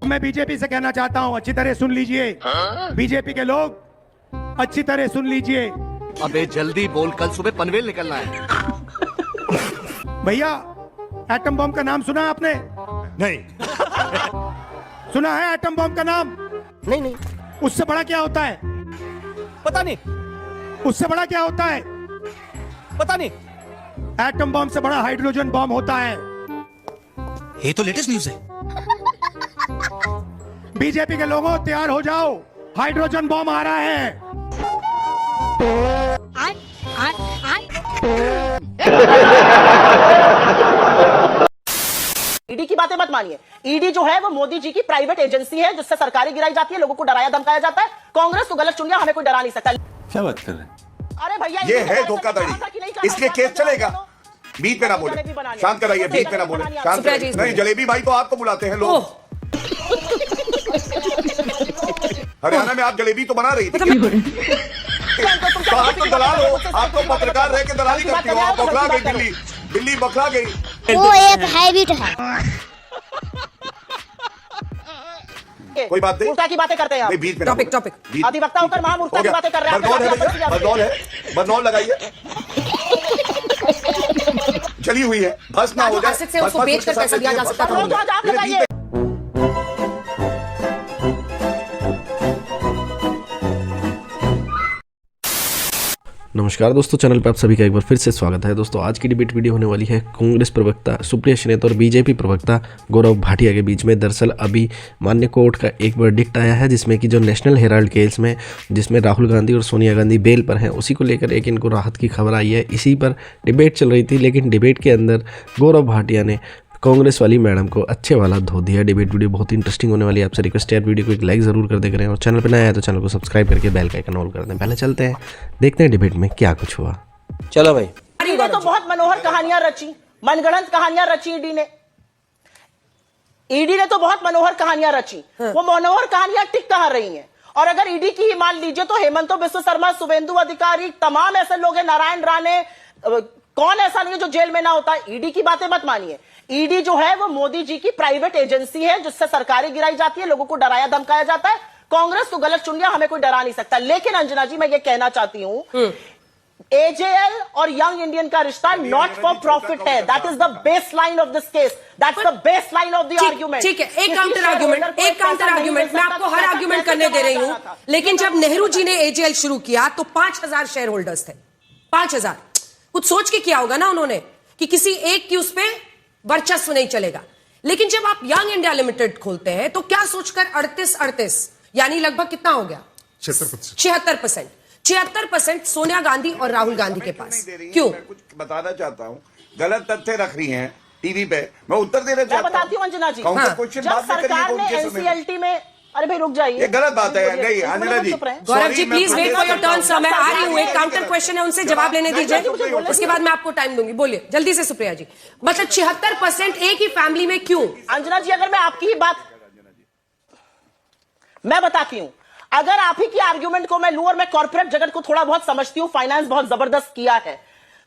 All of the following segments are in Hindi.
मैं बीजेपी से कहना चाहता हूं, अच्छी तरह सुन लीजिए। बीजेपी के लोग अच्छी तरह सुन लीजिए। अबे जल्दी बोल, कल सुबह पनवेल निकलना है। भैया, एटम बम का नाम सुना है आपने? नहीं। सुना है एटम बम का नाम? नहीं। उससे बड़ा क्या होता है? पता नहीं। उससे बड़ा क्या होता है? पता नहीं। एटम बम से बड़ा हाइड्रोजन बम होता है। ये तो लेटेस्ट न्यूज़ है। बीजेपी के लोगों, तैयार हो जाओ, हाइड्रोजन बम आ रहा है। ईडी की बातें मत मानिए। ईडी जो है वो मोदी जी की प्राइवेट एजेंसी है जिससे सरकारें गिराई जाती है, लोगों को डराया धमकाया जाता है। कांग्रेस को गलत चुन लिया, हमें कोई डरा नहीं सकता। क्या बात कर रहे हैं? अरे भैया, ये है धोखाधड़ी, इसलिए केस चलेगा। बीच पे ना बोले, शांत कराइए। बीच पे ना बोले, शांत कराइए। नहीं, जलेबी भाई तो आपको बुलाते हैं लोग। हरियाणा में आप जलेबी तो बना रही थी। तो आप तो दलाल हो, आप तो पत्रकार रह के दलाली करती हो। आप बौखला गई, दिल्ली बौखला गई। वो एक हैबिट है। कोई बात नहीं, मूर्खता की बातें करते हैं आप। बीच में टॉपिक अधिवक्ता होकर महामूर्खता की बातें कर रहे हैं। बरनौल है, बरनौल लगाइए। चली हुई है, बस ना हो जाए। से उसको बेच कर पैसा दिया जा सकता था। आप लगाइए। नमस्कार दोस्तों, चैनल पर आप सभी का एक बार फिर से स्वागत है। दोस्तों, आज की डिबेट वीडियो होने वाली है कांग्रेस प्रवक्ता सुप्रिया श्रीनेत और बीजेपी प्रवक्ता गौरव भाटिया के बीच में। दरअसल अभी मान्य कोर्ट का एक वर्डिक्ट आया है जिसमें कि जो नेशनल हेराल्ड केस में जिसमें राहुल गांधी और सोनिया गांधी बेल पर हैं, उसी को लेकर एक इनको राहत की खबर आई है। इसी पर डिबेट चल रही थी, लेकिन डिबेट के अंदर गौरव भाटिया ने कांग्रेस वाली मैडम को अच्छे वाला धो दिया। डिबेट वीडियो बहुत ही इंटरेस्टिंग होने वाली है। आपसे रिक्वेस्ट है, वीडियो को एक लाइक जरूर कर दे करें और चैनल पर नया है तो चैनल को सब्सक्राइब करके बेल का आइकन ऑल कर दें। पहले चलते हैं, देखते हैं डिबेट में क्या कुछ हुआ। चलो भाई। ईडी ने तो बहुत मनोहर कहानियां रची, मनगढ़ंत कहानियां रची। ईडी ने तो बहुत मनोहर कहानियां रची। वो मनोहर कहानियां टिक कहां रही हैं? और अगर ईडी की ही मान लीजिए तो हेमंत बिस्व शर्मा, शुभेंदु अधिकारी, तमाम ऐसे लोग हैं, नारायण राणे, कौन ऐसा नहीं है जो जेल में ना होता है। ईडी की बातें मत मानिए। ईडी जो है वो मोदी जी की प्राइवेट एजेंसी है जिससे सरकारें गिराई जाती है, लोगों को डराया धमकाया जाता है। कांग्रेस को गलत चुन लिया, हमें कोई डरा नहीं सकता। लेकिन अंजना जी, मैं ये कहना चाहती हूं, एजेएल और यंग इंडियन का रिश्ता नॉट फॉर प्रॉफिट है। That is the base line of this case, that's the base line of the argument. ठीक है, एक काउंटर आर्ग्यूमेंट मैं आपको हर आर्ग्यूमेंट करने दे रही हूं। लेकिन जब नेहरू जी ने एजेएल शुरू किया तो 5000 शेयर होल्डर्स थे। 5000 कुछ सोच के किया होगा ना उन्होंने कि किसी एक की उस पर वर्चस्व नहीं चलेगा। लेकिन जब आप यंग इंडिया लिमिटेड खोलते हैं तो क्या सोचकर 38 यानी लगभग कितना हो गया? 76%। 76% सोनिया गांधी और राहुल गांधी के पास। क्यों? मैं कुछ बताना चाहता हूँ, गलत तथ्य रख रही हैं टीवी पे, मैं उत्तर देना चाहता हूँ। बताती हूँ अंजना जी, जब सरकार ने एनसीएलटी में, अरे भाई रुक जाइए, ये गलत बात है। नहीं Anjana ji, Gaurav ji please wait for your turn sir. मैं आ रही हूँ, एक काउंटर क्वेश्चन है, उनसे जवाब लेने दीजिए, उसके बाद मैं आपको टाइम दूंगी। बोलिए जल्दी से सुप्रिया जी। मतलब 76% एक ही फैमिली में क्यों? अंजना जी, अगर मैं आपकी ही बात मैं बताती हूं, अगर आप ही की आर्ग्यूमेंट को मैं लूं, और मैं कॉर्पोरेट जगत को थोड़ा बहुत समझती हूं, फाइनेंस बहुत जबरदस्त किया है,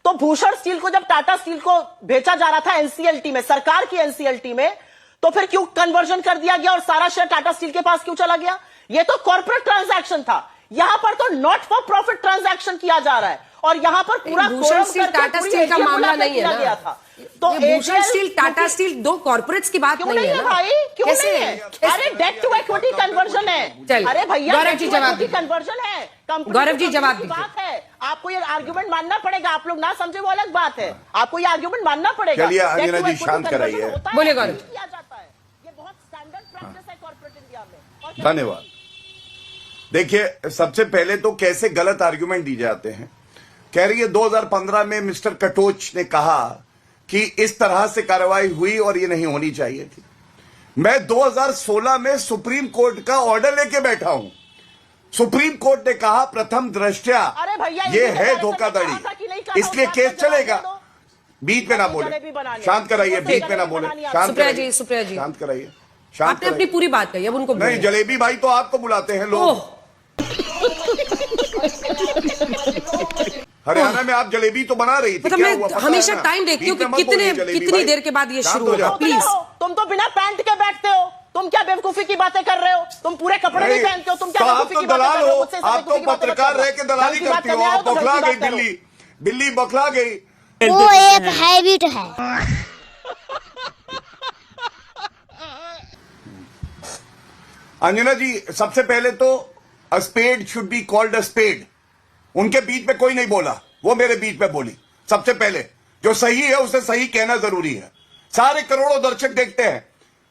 तो भूषण स्टील को जब टाटा स्टील को बेचा जा रहा था एनसीएलटी में, सरकार की एनसीएलटी में, तो फिर क्यों कन्वर्जन कर दिया गया और सारा शेयर टाटा स्टील के पास क्यों चला गया? ये तो कॉर्पोरेट ट्रांजैक्शन था। यहां पर तो नॉट फॉर प्रॉफिट ट्रांजैक्शन किया जा रहा है, और यहां पर पूरा भूषण स्टील टाटा स्टील का मामला नहीं है ना। तो भूषण स्टील टाटा स्टील दो कॉर्पोरेट्स की बात नहीं है भाई, क्यों नहीं है? अरे डेट टू इक्विटी कन्वर्जन है। अरे भैया, गौरव जी जवाब दीजिए। कन्वर्जन है, गौरव जी जवाब दीजिए। बात है, आपको ये आर्ग्यूमेंट मानना पड़ेगा। आप लोग ना समझे वो अलग बात है, आपको ये आर्ग्यूमेंट मानना पड़ेगा। चलिए अंजना जी, शांत कराइए। बोलिए गौरव। किया जाता है, ये बहुत स्टैंडर्ड प्रैक्टिस है कॉर्पोरेट इंडिया में। धन्यवाद। देखिए, सबसे पहले तो कैसे गलत आर्ग्यूमेंट दी जाते हैं। कह रही है 2015 में मिस्टर कटोच ने कहा कि इस तरह से कार्रवाई हुई और ये नहीं होनी चाहिए थी। मैं 2016 में सुप्रीम कोर्ट का ऑर्डर लेके बैठा हूं। सुप्रीम कोर्ट ने कहा प्रथम दृष्टया ये है धोखाधड़ी, इसलिए केस चलेगा। बीच में ना बोले, शांत कराइए। बीच में ना बोले, शांत कराइए। शांत कराइए। आपने अपनी पूरी बात कही, अब उनको नहीं, जलेबी भाई तो आपको बुलाते हैं लोग। हरियाणा में आप जलेबी तो बना रही थी। मतलब मैं हमेशा टाइम देखती हूँ कि कितनी देर के बाद ये शुरू होगा। प्लीज, तुम तो बिना पैंट के बैठते हो, तुम क्या बेवकूफी की बातें कर रहे हो? तुम पूरे कपड़े नहीं पहनते हो, तुम क्या तो आप बेवकूफी तो की बातें दलाल कर रहे हो? हो, मुझसे आप तो पत्रकार रह के दलाली करती हो। आप बौखला गई बिल्ली, बिल्ली बौखला गई। वो एक हैबिट है। अंजना जी, सबसे पहले तो a spade should be called a spade. उनके बीच में कोई नहीं बोला, वो मेरे बीच में बोली। सबसे पहले जो सही है उसे सही कहना जरूरी है। सारे करोड़ों दर्शक देखते हैं,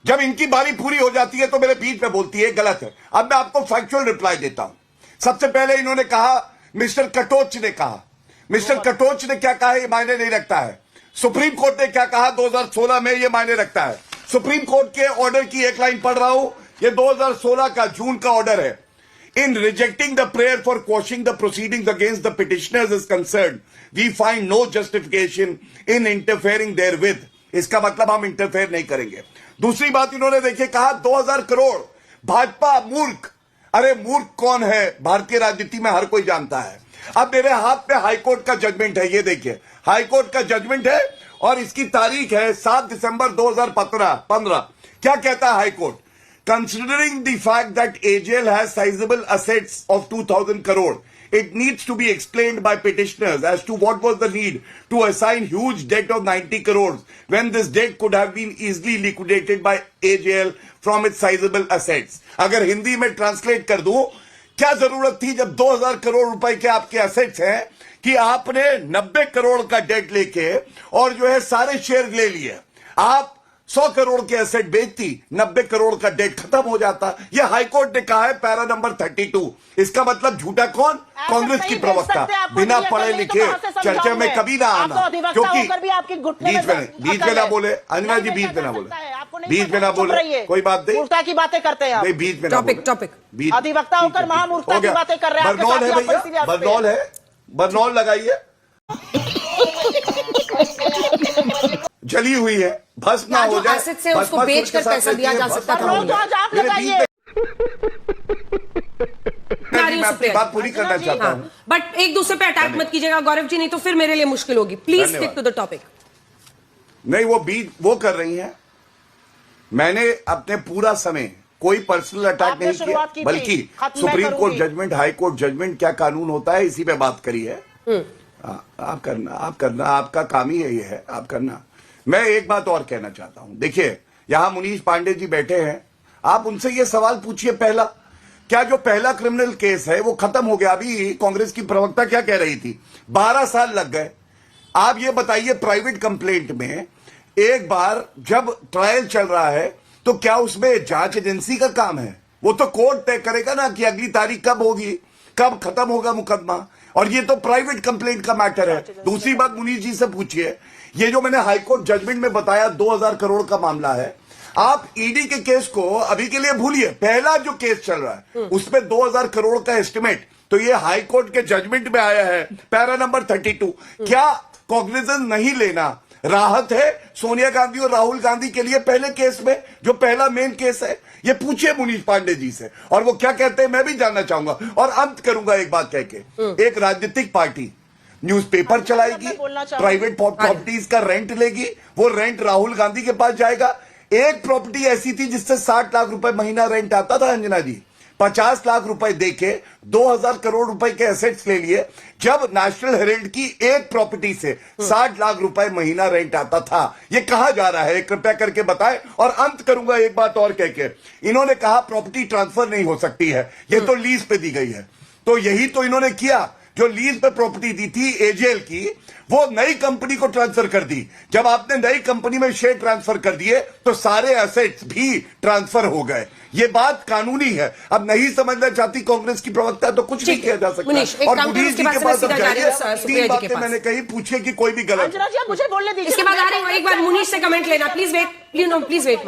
जब इनकी बारी पूरी हो जाती है तो मेरे बीच में बोलती है, गलत है। अब मैं आपको फैक्चुअल रिप्लाई देता हूं। सबसे पहले इन्होंने कहा, मिस्टर कटोच ने कहा। मिस्टर कटोच ने क्या कहा ये मायने नहीं रखता है। सुप्रीम कोर्ट ने क्या कहा 2016 में ये मायने रखता है। सुप्रीम कोर्ट के ऑर्डर की एक लाइन पढ़ रहा हूं, ये 2016 का जून का ऑर्डर है। In rejecting the prayer for quashing the proceedings against the petitioners is concerned, we find no justification in interfering therewith. इसका मतलब हम इंटरफेयर नहीं करेंगे। दूसरी बात इन्होंने देखिए कहा 2000 करोड़, भाजपा मूर्ख। अरे मूर्ख कौन है? भारतीय राजनीति में हर कोई जानता है। अब मेरे हाथ में हाईकोर्ट का जजमेंट है, ये देखिए हाईकोर्ट का जजमेंट है और इसकी तारीख है 7 दिसंबर 2015। क्या कहता है high court? Considering the fact that AGL has sizable assets of 2,000 crore, it needs to be explained by petitioners as to what was the need to assign huge debt of 90 crores when this debt could have been easily liquidated by AGL from its sizable assets. अगर हिंदी में ट्रांसलेट कर दूं, क्या जरूरत थी जब 2000 करोड़ रुपए के आपके असेट्स हैं कि आपने 90 करोड़ का डेट लेके और जो है सारे शेयर ले लिए। आप 100 करोड़ के एसेट बेचती, 90 करोड़ का डेट खत्म हो जाता। यह हाईकोर्ट ने कहा है, पैरा नंबर 32। इसका मतलब झूठा कौन? कांग्रेस की प्रवक्ता। बिना पढ़े लिखे चर्चा में कभी ना आना, क्योंकि बीच में ना बोले। अंजना जी बीच में ना बोले, बीच में ना बोले, कोई बात नहीं। मूर्खता की बातें करते हैं आप। नहीं, बीच में ना बोले। टॉपिक अधिवक्ता होकर महामूर्खता की बातें कर रहे हैं। बरनौल है भैया, बरनौल है, बरनौल लगाइए। जली हुई है, भस्म ना हो जाए। एसेट से उसको बेचकर पैसा दिया जा सकता था। तो आज आप लगाइए। मैं अपनी बात पूरी करना चाहता हूं। बट एक दूसरे पे अटैक मत कीजिएगा गौरव जी, नहीं तो फिर मेरे लिए मुश्किल होगी। Please stick to the topic. नहीं, वो बीच वो कर रही हैं। मैंने अपने पूरा समय कोई पर्सनल अटैक नहीं किया, बल्कि supreme court judgement, high court judgement, क्या कानून होता है, इसी पे बात करी है। आप करना, आपका काम ही है, ये है, आप करना। मैं एक बात और कहना चाहता हूं। देखिए, यहां मुनीश पांडे जी बैठे हैं, आप उनसे ये सवाल पूछिए, पहला क्या जो पहला क्रिमिनल केस है वो खत्म हो गया? अभी कांग्रेस की प्रवक्ता क्या कह रही थी, 12 साल लग गए। आप ये बताइए, प्राइवेट कंप्लेंट में एक बार जब ट्रायल चल रहा है तो क्या उसमें जांच एजेंसी का काम है? वो तो कोर्ट तय करेगा ना कि अगली तारीख कब होगी, कब खत्म होगा मुकदमा, और ये तो प्राइवेट कंप्लेंट का मैटर है। दूसरी बात मुनीश जी से पूछिए, ये जो मैंने हाईकोर्ट जजमेंट में बताया 2000 करोड़ का मामला है, आप ईडी के केस को अभी के लिए भूलिए, पहला जो केस चल रहा है उसमें 2000 करोड़ का एस्टिमेट, तो ये हाईकोर्ट के जजमेंट में आया है, पैरा नंबर 32। क्या कॉग्निजेंस नहीं लेना राहत है सोनिया गांधी और राहुल गांधी के लिए पहले केस में, जो पहला मेन केस है? ये पूछिए मुनीश पांडे जी से, और वो क्या कहते हैं मैं भी जानना चाहूंगा। और अंत करूंगा एक बात कह के, एक राजनीतिक पार्टी न्यूज़पेपर चलाएगी, प्राइवेट प्रॉपर्टीज का रेंट लेगी, वो रेंट राहुल गांधी के पास जाएगा। एक प्रॉपर्टी ऐसी थी जिससे 60 लाख रुपए महीना रेंट आता था अंजना जी, 50 लाख रुपए देके 2000 करोड़ रुपए के एसेट्स ले लिए, जब नेशनल हेराल्ड की एक प्रॉपर्टी से 60 लाख रुपए महीना रेंट आता था। ये कहा जा रहा है, कृपया करके बताएं। और अंत करूंगा एक बात और कह के, इन्होंने कहा प्रॉपर्टी ट्रांसफर नहीं हो सकती है, ये तो लीज पे दी गई है। तो यही तो इन्होंने किया, जो लीज पे प्रॉपर्टी दी थी एजेएल की, वो नई कंपनी को ट्रांसफर कर दी। जब आपने नई कंपनी में शेयर ट्रांसफर कर दिए तो सारे एसेट्स भी ट्रांसफर हो गए। ये बात कानूनी है। अब नहीं समझना चाहती कांग्रेस की प्रवक्ता तो कुछ नहीं किया जा सकता। और मुनीश जी के पास अब जाइए, 3 बातें मैंने कही, पूछे कि कोई भी गलत। मुझे बोलने दीजिए, इसके बाद आ रही हूं, एक बार मुनीश से कमेंट लेना। Please wait, please wait.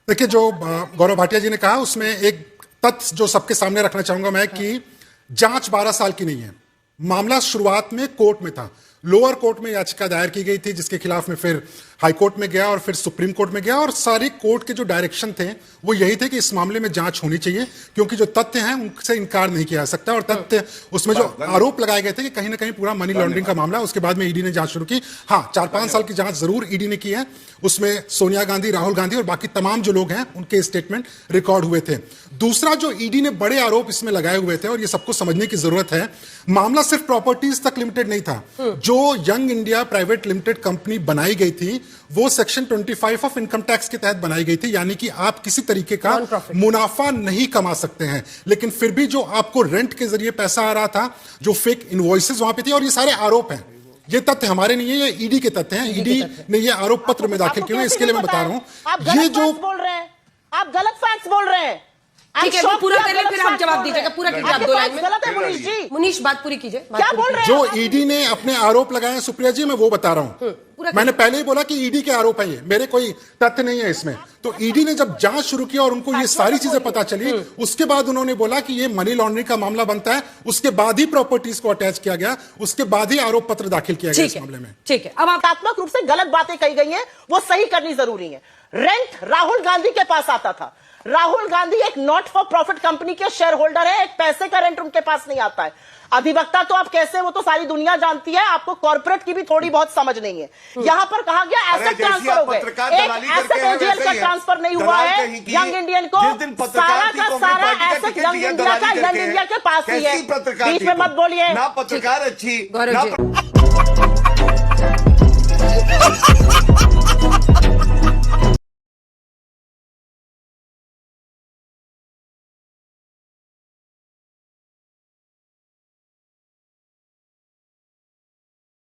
देखिए, जो गौरव भाटिया जी ने कहा उसमें एक तथ्य जो सबके सामने रखना चाहूंगा मैं, कि जांच 12 साल की नहीं है। मामला शुरुआत में कोर्ट में था, लोअर कोर्ट में याचिका दायर की गई थी, जिसके खिलाफ में फिर हाई कोर्ट में गया और फिर सुप्रीम कोर्ट में गया, और सारी कोर्ट के जो डायरेक्शन थे वो यही थे कि इस मामले में जांच होनी चाहिए, क्योंकि जो तथ्य हैं उनसे इनकार नहीं किया जा सकता। और तथ्य उसमें जो आरोप लगाए गए थे कि कहीं ना कहीं पूरा मनी लॉन्ड्रिंग का मामला, उसके बाद में ईडी ने जांच शुरू की। हाँ, 4-5 साल की जांच जरूर ईडी ने की है, उसमें सोनिया गांधी, राहुल गांधी और बाकी तमाम जो लोग हैं उनके स्टेटमेंट रिकॉर्ड हुए थे। दूसरा, जो ईडी ने बड़े आरोप इसमें लगाए हुए थे, और ये सबको समझने की जरूरत है, मामला सिर्फ प्रॉपर्टीज तक लिमिटेड नहीं था। जो young India private limited company बनाई गई थी वो सेक्शन 25 ऑफ इनकम टैक्स के तहत बनाई गई थी, यानी कि आप किसी तरीके का मुनाफा नहीं कमा सकते हैं, लेकिन फिर भी जो आपको रेंट के जरिए पैसा आ रहा था, जो फेक इनवॉइसेस वहां पे थी, और ये सारे आरोप हैं, ये तथ्य हमारे नहीं है, ये ईडी के तथ्य हैं। ईडी ने ये आरोप पत्र में दाखिल किए हैं, इसके लिए मैं बता रहा हूं। ये जो बोल रहे हैं, आप गलत फैक्ट्स बोल रहे हैं। ठीक है, वो पूरा कर ले, फिर आप जवाब दीजिएगा। पूरा कीजिए आप 2 लाइन में। गलत है मुनीश जी। मुनीश, बात पूरी कीजिए। क्या बोल रहे हैं? जो ईडी ने अपने आरोप लगाए सुप्रिया जी, मैं वो बता रहा हूं। मैंने पहले ही बोला कि ईडी के आरोप है, ये मेरे कोई तथ्य नहीं है इसमें। तो ईडी ने जब जांच शुरू की और उनको ये सारी चीजें पता चली, उसके बाद उन्होंने बोला कि ये मनी लॉन्ड्रिंग का मामला बनता है, उसके बाद ही प्रॉपर्टीज को अटैच किया गया, उसके बाद ही आरोप पत्र दाखिल किया गया इस मामले में। ठीक है, अब आत्मक रूप से गलत बातें कही गई हैं, वो सही करनी जरूरी है। रेंट राहुल गांधी के पास आता था। राहुल गांधी एक नॉट फॉर प्रॉफिट कंपनी के शेयर होल्डर है, एक पैसे का रेंट उनके पास नहीं आता है। अधिवक्ता तो आप कैसे, वो तो सारी दुनिया जानती है, आपको कॉर्पोरेट की भी थोड़ी बहुत समझ नहीं है। यहां पर कहा गया एसेट ट्रांसफर हो गए, एक एसेट एजेएल का ट्रांसफर नहीं हुआ है यंग इंडियन को, सारा का सारा एसेट यंग इंडिया का यंग इंडिया के पास ही है। बीच में मत बोलिए ना पत्रकार अच्छी गौरव जी।